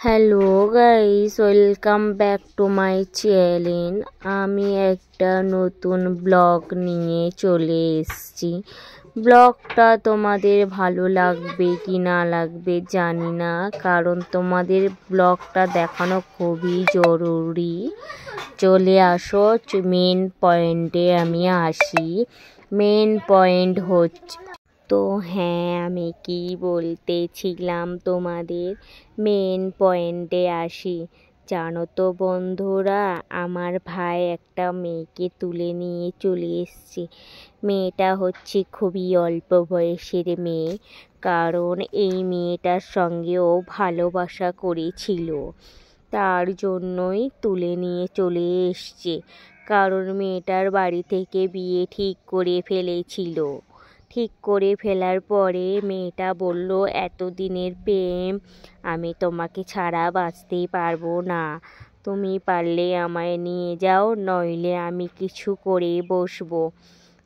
Hello guys, welcome back to my channel. আমি একটা নতুন ব্লগ নিয়ে চলে এসেছি। ব্লগটা তোমাদের ভালো লাগবে কি না লাগবে জানি না, কারণ তোমাদের ব্লগটা দেখানো খুবই জরুরি। চলে আসো, মেন পয়েন্টে আমি আসি। মেন পয়েন্ট হচ্ছে, তো হ্যাঁ, আমি কি বলতেছিলাম তোমাদের, মেন পয়েন্টে আসি। জানো তো বন্ধুরা, আমার ভাই একটা মেয়েকে তুলে নিয়ে চলে এসছে। মেয়েটা হচ্ছে খুবই অল্প বয়সের মেয়ে, কারণ এই মেয়েটার সঙ্গে ও ভালোবাসা করেছিল, তার জন্যই তুলে নিয়ে চলে এসছে। কারণ মেয়েটার বাড়ি থেকে বিয়ে ঠিক করে ফেলেছিল। ঠিক করে ফেলার পরে মেয়েটা বলল, এতদিনের প্রেম, আমি তোমাকে ছাড়া বাঁচতেই পারবো না। তুমি পারলে আমায় নিয়ে যাও, নইলে আমি কিছু করে বসবো।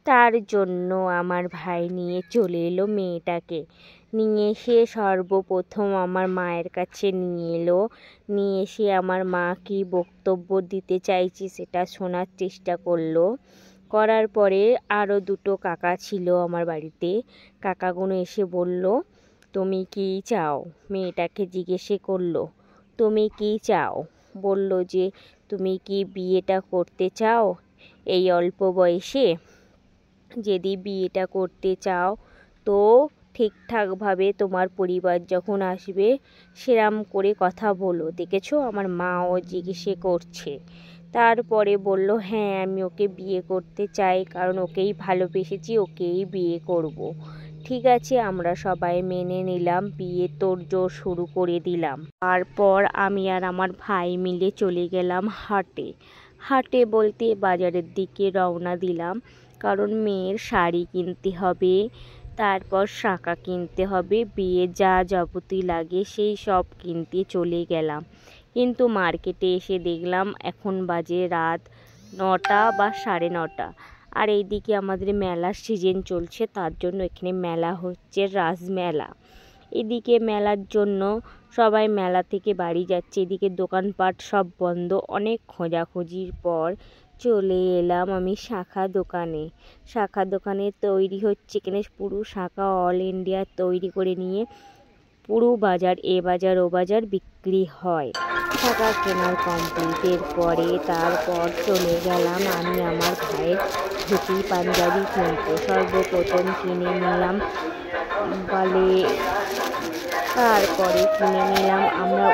তার জন্য আমার ভাই নিয়ে চলে এলো মেয়েটাকে। নিয়ে এসে সর্বপ্রথম আমার মায়ের কাছে নিয়ে এলো। নিয়ে এসে আমার মা কি বক্তব্য দিতে চাইছে সেটা শোনার চেষ্টা করলো। করার পরে আরও দুটো কাকা ছিল আমার বাড়িতে। কাকাগুলো এসে বলল, তুমি কি চাও? মেয়েটাকে জিজ্ঞেসে করলো, তুমি কি চাও? বলল যে, তুমি কি বিয়েটা করতে চাও এই অল্প বয়সে? যদি বিয়েটা করতে চাও তো ঠিকঠাকভাবে তোমার পরিবার যখন আসবে সেরাম করে কথা বলো। দেখেছো, আমার মাও জিজ্ঞেসে করছে। তারপরে বলল, হ্যাঁ, আমি ওকে বিয়ে করতে চাই, কারণ ওকেই ভালোবেসেছি, ওকেই বিয়ে করব। ঠিক আছে, আমরা সবাই মেনে নিলাম, বিয়ে তোড়জোড় শুরু করে দিলাম। তারপর আমি আর আমার ভাই মিলে চলে গেলাম হাটে। হাটে বলতে বাজারের দিকে রওনা দিলাম, কারণ মেয়ের শাড়ি কিনতে হবে, তারপর শাঁখা কিনতে হবে, বিয়ে যা যাবতীয় লাগে সেই সব কিনতে চলে গেলাম। কিন্তু মার্কেটে এসে দেখলাম এখন বাজে রাত 9টা বা 9:30। আর এইদিকে আমাদের মেলার সিজন চলছে, তার জন্য এখানে মেলা হচ্ছে, রাসমেলা। এদিকে মেলার জন্য সবাই মেলা থেকে বাড়ি যাচ্ছে, এদিকে দোকানপাট সব বন্ধ। অনেক খোঁজাখুঁজির পর চলে এলাম আমি শাঁখা দোকানে। শাঁখা দোকানে তৈরি হচ্ছে, এখানে পুরো শাঁখা অল ইন্ডিয়া তৈরি করে নিয়ে পুরো বাজার, এ বাজার ও বাজার বিক্রি হয়। শাঁখা কেনার কমপ্লিটের পরে তারপর চলে গেলাম আমি আমার ভাইয়ের ধুতি পাঞ্জাবি কিনতে। সর্বপ্রথম কিনে নিলাম বলে, তারপরে কিনে নিলাম আমরা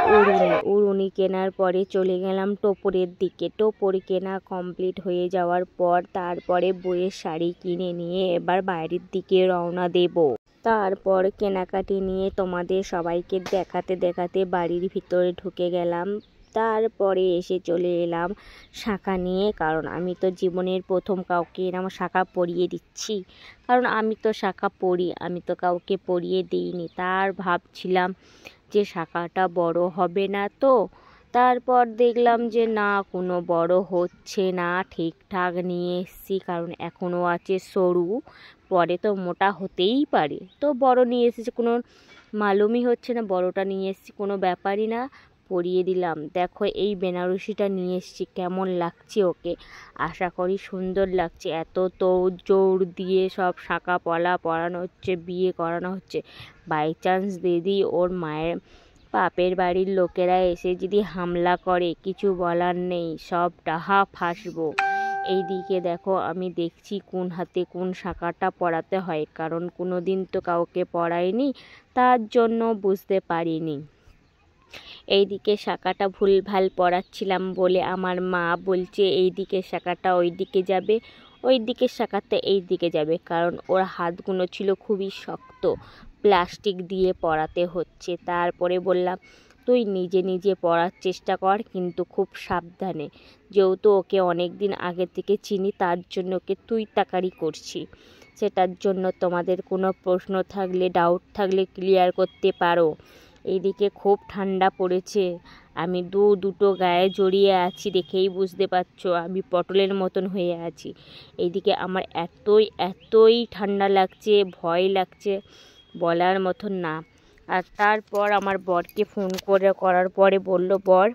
উড়ুনি কেনার পরে চলে গেলাম টোপরের দিকে। টোপর কেনা কমপ্লিট হয়ে যাওয়ার পর তারপরে বইয়ের শাড়ি কিনে নিয়ে এবার বাইরের দিকে রওনা দেব। তারপর কেনাকাটি নিয়ে তোমাদের সবাইকে দেখাতে দেখাতে বাড়ির ভিতরে ঢুকে গেলাম। তারপরে এসে চলে এলাম শাঁখা নিয়ে, কারণ আমি তো জীবনের প্রথম কাউকে এরকম শাঁখা পরিয়ে দিচ্ছি, কারণ আমি তো শাঁখা পরি, আমি তো কাউকে পরিয়ে দিইনি। তার ভাবছিলাম যে শাঁখাটা বড় হবে না তো। তারপর দেখলাম যে না, কোনো বড় হচ্ছে না, ঠিকঠাক নিয়ে এসেছি, কারণ এখনও আছে সরু, পরে তো মোটা হতেই পারে। তো বড় নিয়ে এসেছি, কোনো মালুমই হচ্ছে না, বড়টা নিয়ে এসেছি, কোনো ব্যাপারই না, পরিয়ে দিলাম। দেখো, এই বেনারসিটা নিয়ে এসেছি, কেমন লাগছে ওকে? আশা করি সুন্দর লাগছে। এত তোড়জোড় দিয়ে সব শাঁখা পরানো হচ্ছে, বিয়ে করানো হচ্ছে। বাই চান্স দিদি ওর মায়ের বাপের বাড়ির লোকেরা এসে যদি হামলা করে, কিছু বলার নেই, সব ডাহা ফাঁসবো। এইদিকে দেখো, আমি দেখছি কোন হাতে কোন শাঁখাটা পরাতে হয়, কারণ কোনো দিন তো কাউকে পরাইনি, তার জন্য বুঝতে পারিনি। এইদিকে শাঁখাটা ভুলভাল পরাচ্ছিলাম বলে আমার মা বলছে, এই দিকের শাঁখাটা ওই দিকে যাবে, ওই দিকের শাঁখাটা এই দিকে যাবে, কারণ ওর হাতগুলো ছিল খুবই শক্ত, প্লাস্টিক দিয়ে পরাতে হচ্ছে। তারপরে বললাম, তুই নিজে নিজে পরার চেষ্টা কর, কিন্তু খুব সাবধানে, যেহেতু ওকে অনেক দিন আগে থেকে চিনি, তার জন্য ওকে তুই তাকারি করছি। সেটার জন্য তোমাদের কোনো প্রশ্ন থাকলে, ডাউট থাকলে ক্লিয়ার করতে পারো। এইদিকে খুব ঠান্ডা পড়েছে, আমি দুটো গায়ে জড়িয়ে আছি, দেখেই বুঝতে পারছো আমি পটলের মতন হয়ে আছি। এইদিকে আমার এতই ঠান্ডা লাগছে, ভয় লাগছে, বলার মতন না। আর তারপর আমার বরকে ফোন করার পরে বলল বর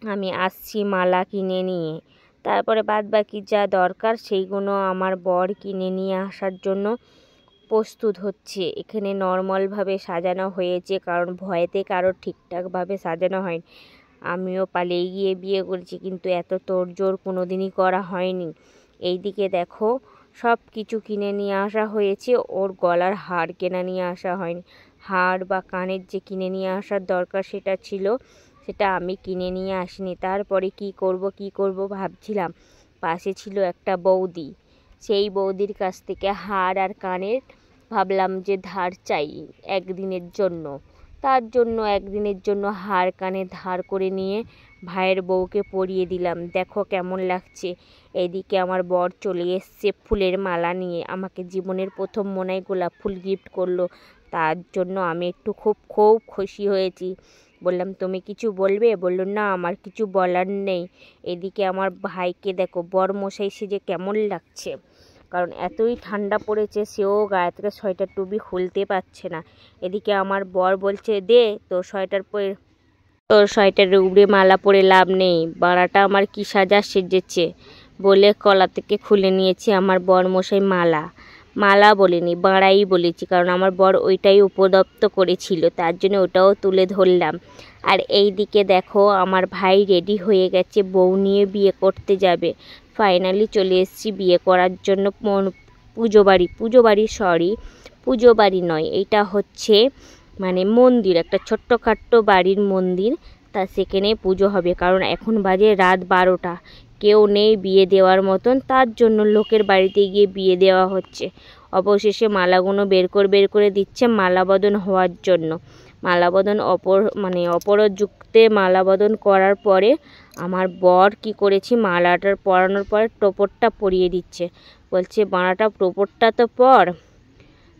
আমি আসছি মালা কিনে নিয়ে। তারপরে বাদবাকি যা দরকার সেইগুলো আমার বর কিনে নিয়ে আসার জন্য প্রস্তুত হচ্ছে। এখানে নর্মালভাবে সাজানো হয়েছে, কারণ ভয়েতে কারো ঠিকঠাকভাবে সাজানো হয়নি। আমিও পালিয়ে গিয়ে বিয়ে করেছি, কিন্তু এত তোড়জোড় কোনো দিনই করা হয়নি। এইদিকে দেখো সব কিছু কিনে নিয়ে আসা হয়েছে, ওর গলার হার কেনা নিয়ে আসা হয়নি। হার বা কানের যে কিনে নিয়ে আসার দরকার সেটা ছিল, সেটা আমি কিনে নিয়ে আসিনি। তারপরে কি করব ভাবছিলাম। পাশে ছিল একটা বৌদি, সেই বৌদির কাছ থেকে হার আর কানের ভাবলাম যে ধার চাই একদিনের জন্য। তার জন্য একদিনের জন্য হার কানে ধার করে নিয়ে ভাইয়ের বউকে পরিয়ে দিলাম। দেখো কেমন লাগছে। এদিকে আমার বর চলে এসছে ফুলের মালা নিয়ে, আমাকে জীবনের প্রথম মনে হয় গোলাপ ফুল গিফট করলো। তার জন্য আমি একটু খুব খুশি হয়েছি। বললাম তুমি কিছু বলবে? বললো না আমার কিছু বলার নেই। এদিকে আমার ভাইকে দেখো বরমশাই সেজে কেমন লাগছে, কারণ এতই ঠান্ডা পড়েছে সেও গায়ে থেকে সোয়েটার টুপি খুলতে পারছে না। এদিকে আমার বর বলছে দে তোর সোয়েটারের উপরে মালা পরে লাভ নেই, বাড়াটা আমার কি সেজেছে বলে কলা থেকে খুলে নিয়েছি আমার বরমশাই মালা বলিনি, বাড়াই বলেছি, কারণ আমার বর ওইটাই উপদপ্ত করেছিল, তার জন্য ওটাও তুলে ধরলাম। আর এই দিকে দেখো আমার ভাই রেডি হয়ে গেছে, বউ নিয়ে বিয়ে করতে যাবে। ফাইনালি চলে এসেছি বিয়ে করার জন্য পুজো বাড়ি নয়, এটা হচ্ছে মানে মন্দির, একটা ছোট্টখাট্টো বাড়ির মন্দির। তা সেখানে পুজো হবে, কারণ এখন বাজে রাত 12টা, কেউ নেই বিয়ে দেওয়ার মতন, তার জন্য লোকের বাড়িতে গিয়ে বিয়ে দেওয়া হচ্ছে। অবশেষে মালাগুলো বের করে দিচ্ছে মালাবদন হওয়ার জন্য। মালাবদন অপরযুক্তে মালাবদন করার পরে আমার বর কি করেছি, মালাটার পরানোর পরে টোপরটা পরিয়ে দিচ্ছে। বলছে বাড়াটা টোপরটা তো পর,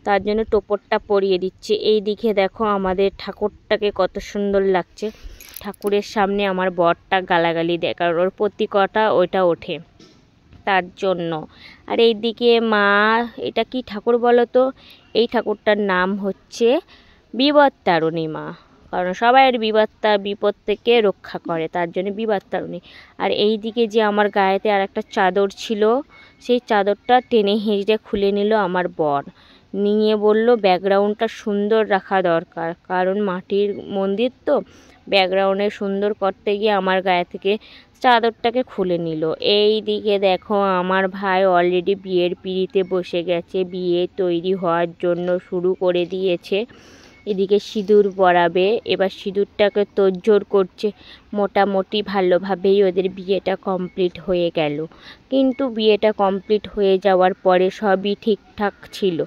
তার জন্য টোপরটা পরিয়ে দিচ্ছে। এই দিকে দেখো আমাদের ঠাকুরটাকে কত সুন্দর লাগছে। ঠাকুরের সামনে আমার বরটা গালাগালি দেয়, কারণ ওর প্রতিকটা ওইটা ওঠে তার জন্য। আর এই দিকে মা, এটা কি ঠাকুর বলো তো? এই ঠাকুরটার নাম হচ্ছে বিপত্তারিণী মা, কারণ সবাইয়ের বিপদ থেকে রক্ষা করে, তার জন্য বিপত্তারিণী। আর এই দিকে যে আমার গায়েতে আর একটা চাদর ছিল, সেই চাদরটা টেনে হিঁচড়ে খুলে নিল আমার বর, নিয়ে বলল ব্যাকগ্রাউন্ডটা সুন্দর রাখা দরকার, কারণ মাটির মন্দির তো, ব্যাকগ্রাউন্ডে সুন্দর করতে গিয়ে আমার গায়ে থেকে চাদরটাকে খুলে নিল। এই দিকে দেখো আমার ভাই অলরেডি বিয়ের পিঁড়িতে বসে গেছে, বিয়ে তৈরি হওয়ার জন্য শুরু করে দিয়েছে। এদিকে সিঁদুর পরাবে, এবার সিঁদুরটাকে তোড়জোড় করছে। মোটামুটি ভালোভাবেই ওদের বিয়েটা কমপ্লিট হয়ে গেল, কিন্তু বিয়েটা কমপ্লিট হয়ে যাওয়ার পরে সবই ঠিকঠাক ছিল।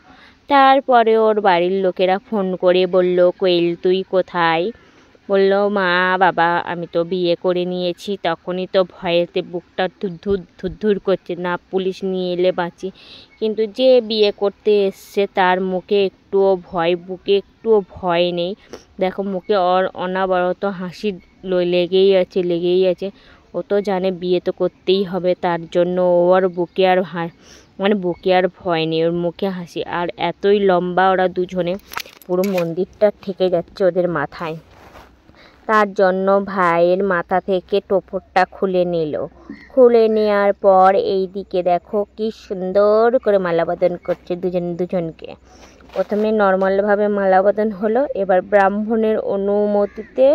তারপরে ওর বাড়ির লোকেরা ফোন করে বলল কোয়েল তুই কোথায়? বলল মা বাবা আমি তো বিয়ে করে নিয়েছি। তখনই তো ভয়েতে বুকটা ধুর করছে, না পুলিশ নিয়ে এলে বাঁচি। কিন্তু যে বিয়ে করতে এসছে তার মুখে বুকে একটুও ভয় নেই। দেখো মুখে অনাবরত হাসি লেগেই আছে। ও তো জানে বিয়ে তো করতেই হবে, তার জন্য ওর বুকে আর ভয় নেই, ওর মুখে হাসি। আর এতই লম্বা ওরা দুজনে, পুরো মন্দিরটা ঠেকে যাচ্ছে ওদের মাথায়। তার জন্য ভাইয়ের মাথা থেকে টোপরটা খুলে নেওয়ার পর এই দিকে দেখো কি সুন্দর করে মালাবদন করছে দুজনকে। প্রথমে নর্মালভাবে মালাবদন হলো, এবার ব্রাহ্মণের অনুমতিতে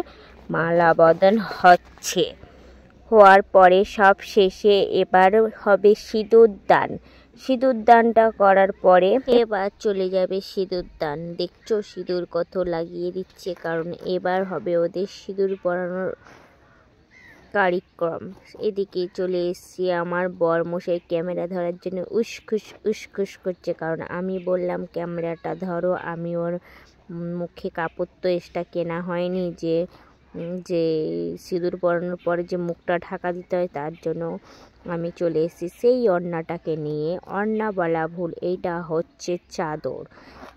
মালাবদন হচ্ছে। হওয়ার পরে সব শেষে এবার হবে সিঁদুরদানটা করার পরে এবার চলে যাবে সিঁদুরদান। দেখছো সিঁদুর কত লাগিয়ে দিচ্ছে, কারণ এবার হবে ওদের সিঁদুর পরানোর কার্যক্রম। এদিকে চলে এসছি আমার বরমশাই ক্যামেরা ধরার জন্য উসখুস করছে, কারণ আমি বললাম ক্যামেরাটা ধরো। আমি ওর মুখে কাপড় তো এক্সট্রা কেনা হয়নি, যে সিঁদুর পরানোর পরে যে মুখটা ঢাকা দিতে হয়, তার জন্য আমি চলে এসেছি সেই ওড়নাটাকে নিয়ে। ওড়না বলা ভুল, এইটা হচ্ছে চাদর,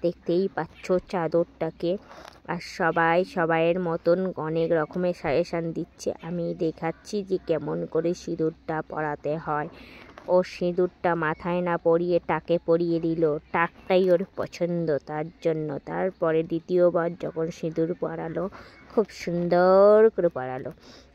দেখতেই পাচ্ছ চাদরটাকে। আর সবাইয়ের মতন অনেক রকমের সাজেশান দিচ্ছে, আমি দেখাচ্ছি যে কেমন করে সিঁদুরটা পরাতে হয়। ও সিঁদুরটা মাথায় না পরিয়ে টাকে পরিয়ে দিল। টাকটাই ওর পছন্দ, তার জন্য। তারপরে দ্বিতীয়বার যখন সিঁদুর পরালো, খুব সুন্দর করে পরালো।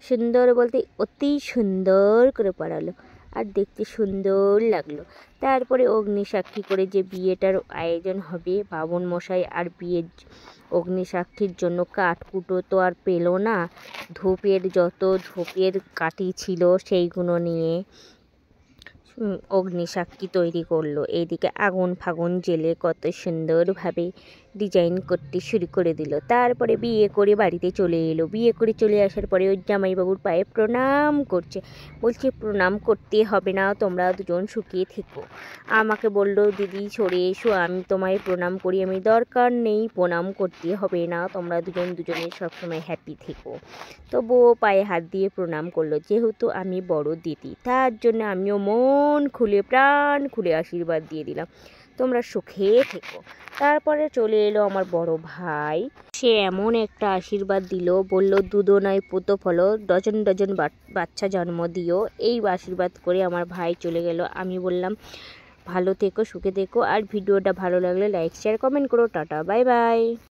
সুন্দর বলতে অতি সুন্দর করে পরালো, আর দেখতে সুন্দর লাগলো। তারপরে অগ্নিসাক্ষী করে যে বিয়েটার আয়োজন হবে, বামুন মশাই আর বিয়ের অগ্নিসাক্ষীর জন্য কাঠকুটো তো আর পেল না। যত ধূপের কাঠি ছিল সেইগুলো নিয়ে অগ্নিসাক্ষী তৈরি করলো। এইদিকে আগুন ফাগুন জেলে কত সুন্দরভাবে ডিজাইন করতে শুরু করে দিল। তারপরে বিয়ে করে বাড়িতে চলে এলো। বিয়ে করে চলে আসার পরে ওই জামাইবাবুর পায়ে প্রণাম করছে, বলছে প্রণাম করতে হবে না, তোমরা দুজন সুখে থেকো। আমাকে বলল, দিদি সরে এসো, আমি তোমায় প্রণাম করি। আমি দরকার নেই, প্রণাম করতে হবে না, তোমরা দুজনের সবসময় হ্যাপি থেকো। তো বউ পায়ে হাত দিয়ে প্রণাম করলো। যেহেতু আমি বড় দিদি, তার জন্য আমিও মন খুলে প্রাণ খুলে আশীর্বাদ দিয়ে দিলাম, তোমরা সুখে থেকো। তারপরে চলে এলো আমার বড় ভাই। সে এমন একটা আশীর্বাদ দিল, বলল দুধো নয় পুতো ফলো, ডজন ডজন বাচ্চা জন্ম দিও। এই আশীর্বাদ করে আমার ভাই চলে গেল। আমি বললাম ভালো থেকো, সুখে থেকো। আর ভিডিওটা ভালো লাগলে লাইক শেয়ার কমেন্ট করো। Tata, bye bye.